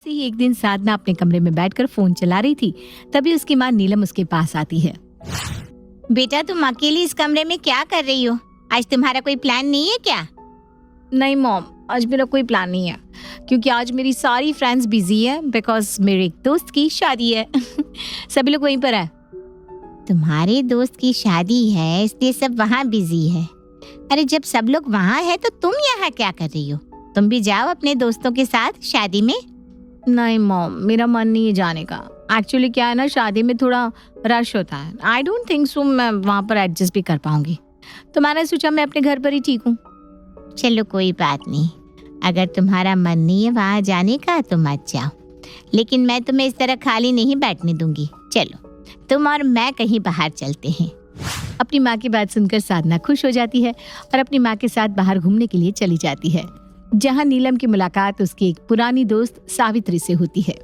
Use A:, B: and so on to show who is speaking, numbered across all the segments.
A: ऐसे ही एक दिन साधना अपने कमरे में बैठकर फोन चला रही थी। तभी उसकी माँ नीलम उसके पास आती है।
B: बेटा, तुम अकेली इस कमरे में क्या कर रही हो? आज तुम्हारा कोई प्लान नहीं है क्या?
A: नहीं मॉम, आज मेरा कोई प्लान नहीं है क्योंकि आज मेरी सारी फ्रेंड्स बिजी है बिकॉज मेरे एक दोस्त की शादी है। सभी लोग वहीं पर है।
B: तुम्हारे दोस्त की शादी है इसलिए सब वहाँ बिजी है। अरे जब सब लोग वहाँ है तो तुम यहाँ क्या कर रही हो? तुम भी जाओ अपने दोस्तों के साथ शादी में।
A: नहीं मॉम, मेरा मन नहीं है जाने का। एक्चुअली क्या है ना, शादी में थोड़ा रश होता है। आई डोंट थिंक सो मैं वहाँ पर एडजस्ट भी कर पाऊंगी, तो मैंने सोचा मैं अपने घर पर ही ठीक हूँ।
B: चलो कोई बात नहीं, अगर तुम्हारा मन नहीं है वहाँ जाने का तो मत जाओ, लेकिन मैं तुम्हें इस तरह खाली नहीं बैठने दूंगी। चलो तुम और मैं कहीं बाहर चलते हैं।
A: अपनी माँ की बात सुनकर साधना खुश हो जाती है और अपनी माँ के साथ बाहर घूमने के लिए चली जाती है, जहाँ नीलम की मुलाकात उसकी एक पुरानी दोस्त सावित्री से होती है।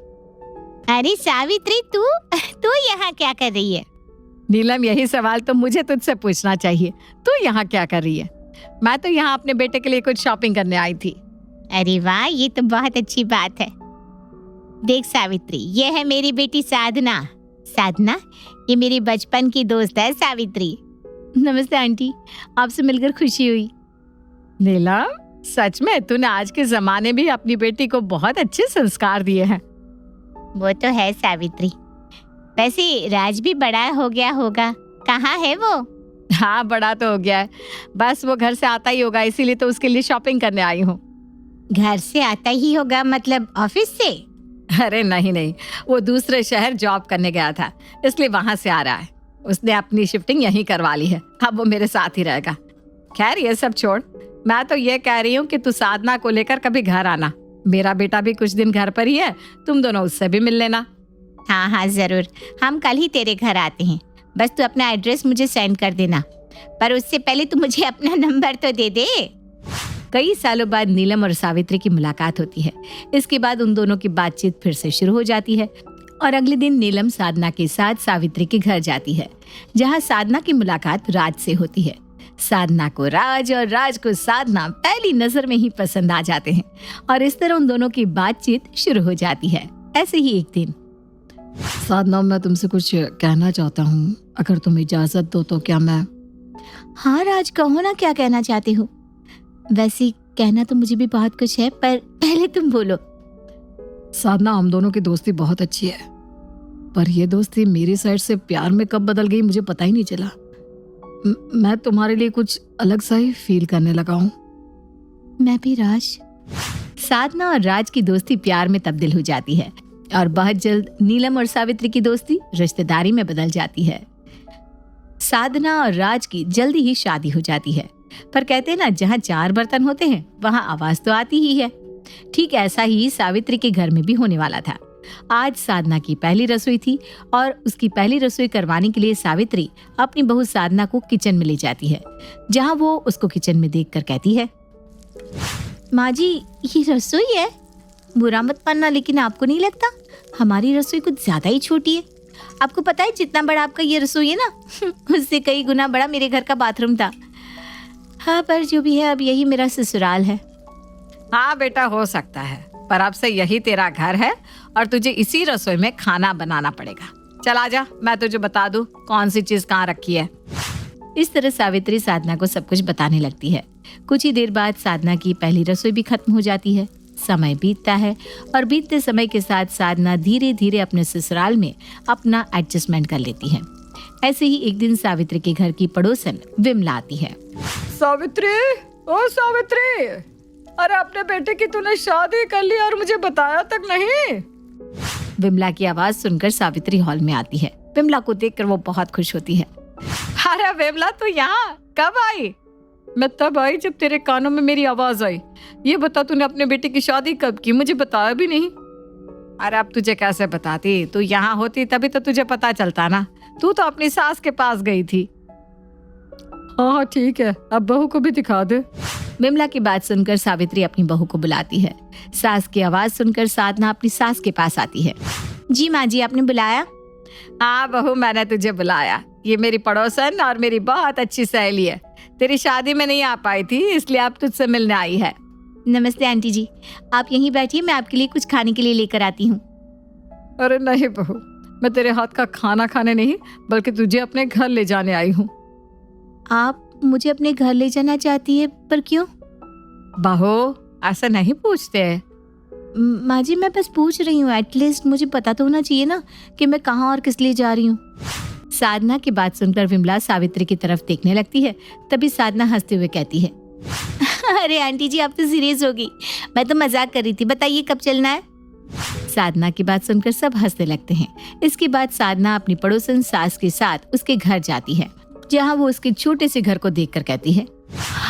B: अरे सावित्री, तू यहाँ क्या कर रही है?
A: नीलम, यही सवाल तो मुझे तुझसे पूछना चाहिए। तू यहाँ क्या कर रही है? मैं तो यहाँ अपने बेटे के लिए कुछ शॉपिंग करने आई थी।
B: अरे वाह, ये तो बहुत अच्छी बात है। देख सावित्री, ये है मेरी बेटी साधना। साधना, ये मेरी बचपन की दोस्त है सावित्री।
A: नमस्ते आंटी, आपसे मिलकर खुशी हुई। नीलम, सच में तूने आज के जमाने में अपनी बेटी को बहुत अच्छे संस्कार दिए हैं।
B: वो तो है सावित्री। वैसे राज भी बड़ा हो गया होगा, कहाँ है वो?
A: हाँ, बड़ा तो हो गया है, बस वो घर से आता ही होगा, इसीलिए तो उसके लिए शॉपिंग करने आई हूँ।
B: घर से आता ही होगा मतलब ऑफिस से?
A: अरे नहीं, वो दूसरे शहर जॉब करने गया था, इसलिए वहां से आ रहा है। उसने अपनी शिफ्टिंग यहीं करवा ली है, अब वो मेरे साथ ही रहेगा। खैर ये सब छोड़, मैं तो ये कह रही हूँ कि तू साधना को लेकर कभी घर आना। मेरा बेटा भी कुछ दिन घर पर ही है, तुम दोनों उससे भी मिल लेना।
B: हाँ जरूर, हम कल ही तेरे घर आते हैं। बस तू अपना एड्रेस मुझे सेंड कर देना, पर उससे पहले तू मुझे अपना नंबर तो दे दे।
A: कई सालों बाद नीलम और सावित्री की मुलाकात होती है। इसके बाद उन दोनों की बातचीत फिर से शुरू हो जाती है और अगले दिन नीलम साधना के साथ सावित्री के घर जाती है, जहाँ साधना की मुलाकात राज से होती है। साधना को राज और राज को साधना पहली नजर में ही पसंद आ जाते हैं और इस तरह उन दोनों की बातचीत शुरू हो जाती है। ऐसे ही एक दिन, साधना, मैं तुमसे कुछ कहना चाहता हूँ, अगर तुम इजाजत दो तो क्या मैं?
B: हाँ राज, कहो ना, क्या कहना चाहते हो? वैसे कहना तो मुझे भी बहुत कुछ है, पर पहले तुम बोलो।
A: साधना, हम दोनों की दोस्ती बहुत अच्छी है, पर यह दोस्ती मेरी साइड से प्यार में कब बदल गई मुझे पता ही नहीं चला। मैं तुम्हारे लिए कुछ अलग सा ही फील करने लगा हूँ।
B: मैं भी राज।
A: साधना और राज की दोस्ती प्यार में तब्दील हो जाती है और बहुत जल्द नीलम और सावित्री की दोस्ती रिश्तेदारी में बदल जाती है। साधना और राज की जल्दी ही शादी हो जाती है, पर कहते हैं ना, जहाँ चार बर्तन होते हैं वहाँ आवाज तो आती ही है। ठीक ऐसा ही सावित्री के घर में भी होने वाला था। आज साधना की पहली रसोई थी और उसकी पहली रसोई करवाने के लिए सावित्री अपनी बहू साधना को किचन में ले जाती है, जहाँ वो उसको किचन में देखकर कहती है,
B: माँ जी, ये रसोई है, बुरा मत मानना, लेकिन आपको नहीं लगता हमारी रसोई कुछ ज्यादा ही छोटी है? आपको पता है जितना बड़ा आपका ये रसोई है ना, उससे कई गुना बड़ा मेरे घर का बाथरूम था। हाँ, पर जो भी है, अब यही मेरा ससुराल है।
A: हाँ बेटा, हो सकता है, पर अब से यही तेरा घर है और तुझे इसी रसोई में खाना बनाना पड़ेगा। चल आजा, मैं तुझे बता दूं कौन सी चीज कहाँ रखी है। इस तरह सावित्री साधना को सब कुछ बताने लगती है। कुछ ही देर बाद साधना की पहली रसोई भी खत्म हो जाती है। समय बीतता है और बीतते समय के साथ साधना धीरे धीरे अपने ससुराल में अपना एडजस्टमेंट कर लेती है। ऐसे ही एक दिन सावित्री के घर की पड़ोसन विमला आती है।
C: सावित्री, ओ सावित्री, अरे अपने बेटे की तूने शादी कर ली और मुझे बताया तक नहीं।
A: विमला की आवाज सुनकर सावित्री हॉल में आती है। विमला को देखकर वो बहुत खुश होती है।
C: अरे विमला, तू यहाँ कब आई? मैं तब आई जब तेरे कानों में मेरी आवाज आई। ये बता, तूने अपने बेटे की शादी कब की? मुझे बताया भी नहीं।
A: अरे अब तुझे कैसे बताती, तू यहाँ होती तभी तो तुझे पता चलता ना। तू तो अपनी सास के पास गई थी।
C: हाँ ठीक है, अब बहू को भी दिखा दे।
A: विमला की बात सुनकर सावित्री अपनी बहू को बुलाती है। सास की आवाज सुनकर साधना अपनी सास के पास आती है।
B: जी माँ जी, आपने बुलाया?
A: हाँ बहू, मैंने तुझे बुलाया। ये मेरी पड़ोसन और मेरी बहुत अच्छी सहेली है। तेरी शादी में नहीं आ पाई थी, इसलिए अब तुझसे मिलने आई है।
B: नमस्ते आंटी जी, आप यहीं बैठिए, मैं आपके लिए कुछ खाने के लिए लेकर आती हूँ।
C: अरे नहीं बहू, मैं तेरे हाथ का खाना खाने नहीं बल्कि तुझे अपने घर ले जाने आई हूँ।
B: आप मुझे अपने घर ले जाना चाहती है, पर क्यों?
C: बहू ऐसा नहीं पूछते हैं।
B: माँ जी, मैं बस पूछ रही हूँ, एटलीस्ट मुझे पता तो होना चाहिए ना कि मैं कहाँ और किस लिए जा रही हूँ।
A: साधना की बात सुनकर विमला सावित्री की तरफ देखने लगती है। तभी साधना हंसते हुए कहती है,
B: अरे आंटी जी, आप तो सीरियस हो गई, मैं तो मजाक कर रही थी। बताइए कब चलना है?
A: साधना की बात सुनकर सब हंसने लगते हैं। इसके बाद साधना अपनी पड़ोसन सास के साथ उसके घर जाती है, जहाँ वो उसके छोटे से घर को देखकर कहती है,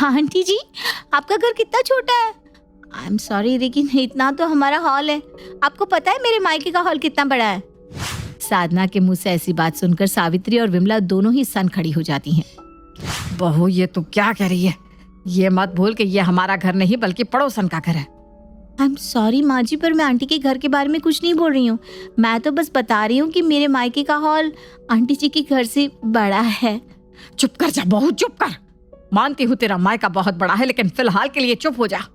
B: आंटी जी, आपका घर कितना छोटा है। आई एम सॉरी, लेकिन इतना तो हमारा हॉल है। आपको पता है मेरे मायके का हॉल कितना बड़ा है?
A: साधना के मुंह से ऐसी बात सुनकर सावित्री और विमला दोनों ही सन खड़ी हो जाती हैं।
C: बहू ये तू क्या कह रही है? ये मत भूल कि ये हमारा घर नहीं बल्कि पड़ोसन का घर है।
B: आई एम सॉरी माँ जी, पर मैं आंटी के घर के बारे में कुछ नहीं बोल रही हूँ। मैं तो बस बता रही हूँ कि मेरे मायके का हॉल आंटी जी के घर से बड़ा है।
C: चुप कर जा बहू, चुप कर। मानती हूँ तेरा मायका बहुत बड़ा है, लेकिन फिलहाल के लिए चुप हो जा।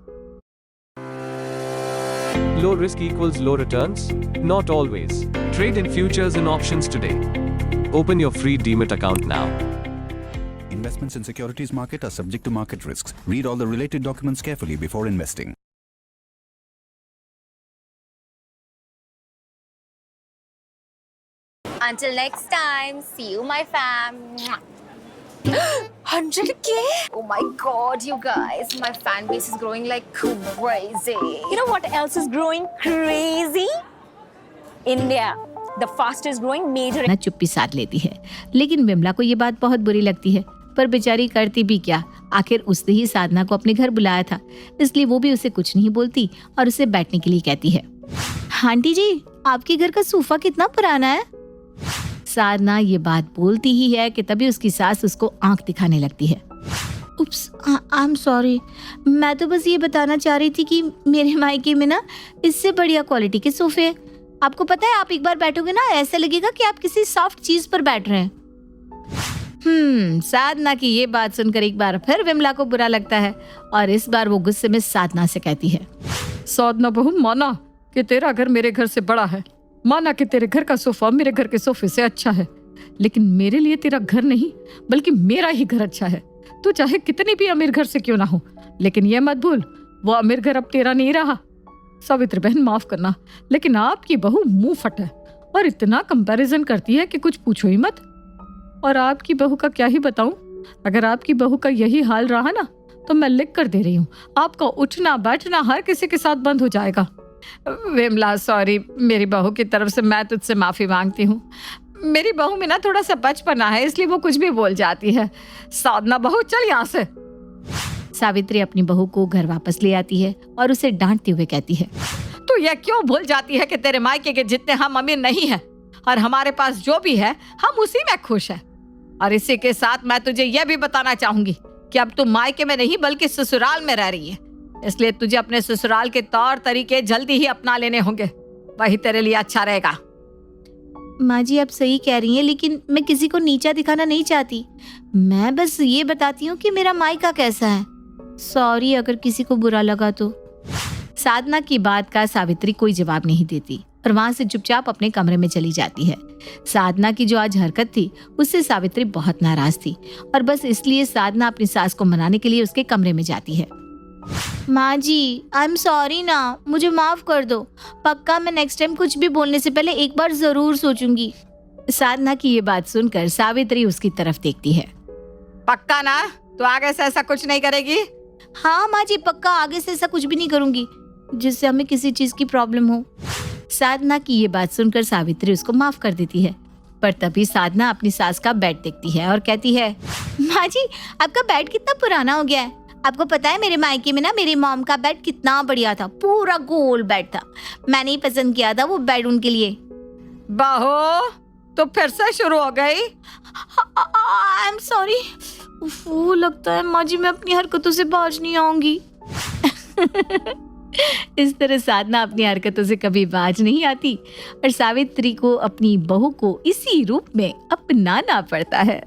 D: Low risk equals low returns? Not always. Trade in futures and options today. Open your free Demat account now.
E: Investments in securities market are subject to market risks. Read all the related documents carefully before investing.
F: Until next time, see you, my fam. 100K? Oh my god, you guys. My fan base is growing like crazy. You know what else is growing crazy? India, the fastest growing major.
A: ना चुप्पी साध लेती है, लेकिन विमला को ये बात बहुत बुरी लगती है, पर बेचारी करती भी क्या। आखिर उसने ही साधना को अपने घर बुलाया था, इसलिए वो भी उसे कुछ नहीं बोलती और उसे बैठने के लिए कहती है।
B: आंटी जी, आपके घर का सोफा कितना पुराना है?
A: साधना ये बात बोलती ही है कि तभी उसकी सास उसको आंख दिखाने लगती है।
B: उप्स, आई एम सॉरी, मैं तो बस ये बताना चाह रही थी कि मेरे मायके में ना इससे बढ़िया क्वालिटी के सोफे हैं। आपको पता है, आप एक बार बैठोगे ना, ऐसा लगेगा कि आप किसी सॉफ्ट चीज पर बैठ रहे हैं।
A: साधना की ये बात सुनकर एक बार फिर विमला को बुरा लगता है और इस बार वो गुस्से में साधना से कहती है,
C: साधना बहू, माना कि तेरा घर मेरे घर से बड़ा है, माना कि तेरे घर का सोफा मेरे घर के सोफे से अच्छा है, लेकिन मेरे लिए तेरा घर नहीं बल्कि मेरा ही घर अच्छा है। तू चाहे कितनी भी अमीर घर से क्यों ना हो, लेकिन ये मत भूल वो अमीर घर अब तेरा नहीं रहा। सावित्री बहन माफ करना, लेकिन आपकी बहू मुंह फट है और इतना कंपैरिजन करती है कि कुछ पूछो ही मत। और आपकी बहू का क्या ही बताऊं, अगर आपकी बहू का यही हाल रहा ना तो मैं लिख कर दे रही हूँ, आपका उठना बैठना हर किसी के साथ बंद हो जाएगा। विमला सॉरी, मेरी बहू की तरफ से मैं तुझसे माफी मांगती हूँ। मेरी बहू में ना थोड़ा सा बचपना है, इसलिए वो कुछ भी बोल जाती है। साधना बहू, चल यहाँ से।
A: सावित्री अपनी बहू को घर वापस ले आती है और उसे डांटते हुए कहती है,
C: तू ये क्यों भूल जाती है कि तेरे मायके के जितने हम अमीर नहीं हैं और हमारे पास जो भी है हम उसी में खुश हैं। और इसी के साथ मैं तुझे यह भी बताना चाहूंगी कि अब तू मायके में नहीं बल्कि ससुराल में रह रही है, इसलिए तुझे अपने ससुराल के तौर तरीके जल्दी ही अपना लेने होंगे, वही तेरे लिए अच्छा रहेगा।
B: माँ जी, आप सही कह रही हैं, लेकिन मैं किसी को नीचा दिखाना नहीं चाहती। मैं बस ये बताती हूँ कि मेरा मायका कैसा है। सॉरी अगर किसी को बुरा लगा तो।
A: साधना की बात का सावित्री कोई जवाब नहीं देती और वहां से चुपचाप अपने कमरे में चली जाती है। साधना की जो आज हरकत थी उससे सावित्री बहुत नाराज थी और बस इसलिए साधना अपनी सास को मनाने के लिए उसके कमरे में जाती है।
B: माँ जी, आई एम सॉरी ना, मुझे माफ कर दो। पक्का मैं नेक्स्ट टाइम कुछ भी बोलने से पहले एक बार जरूर सोचूंगी।
A: साधना की ये बात सुनकर सावित्री उसकी तरफ देखती है।
C: पक्का ना, तो आगे से ऐसा कुछ नहीं करेगी?
B: हाँ माँ जी, पक्का आगे से ऐसा कुछ भी नहीं करूंगी जिससे हमें किसी चीज की प्रॉब्लम हो।
A: साधना की ये बात सुनकर सावित्री उसको माफ कर देती है, पर तभी साधना अपनी सास का बेड देखती है और कहती है,
B: माँ जी, आपका बेड कितना पुराना हो गया है। आपको पता है मेरे मायके में ना मेरी मॉम का बेड कितना बढ़िया था, पूरा गोल बेड था। मैंने ही पसंद किया था वो बेड उनके लिए।
C: बहू, तो फिर से शुरू हो गई?
B: I am sorry. वो लगता है माँ जी मैं अपनी हरकतों से बाज नहीं आऊंगी।
A: इस तरह साधना अपनी हरकतों से कभी बाज नहीं आती और सावित्री को अपनी बहू को इसी रूप में अपनाना पड़ता है।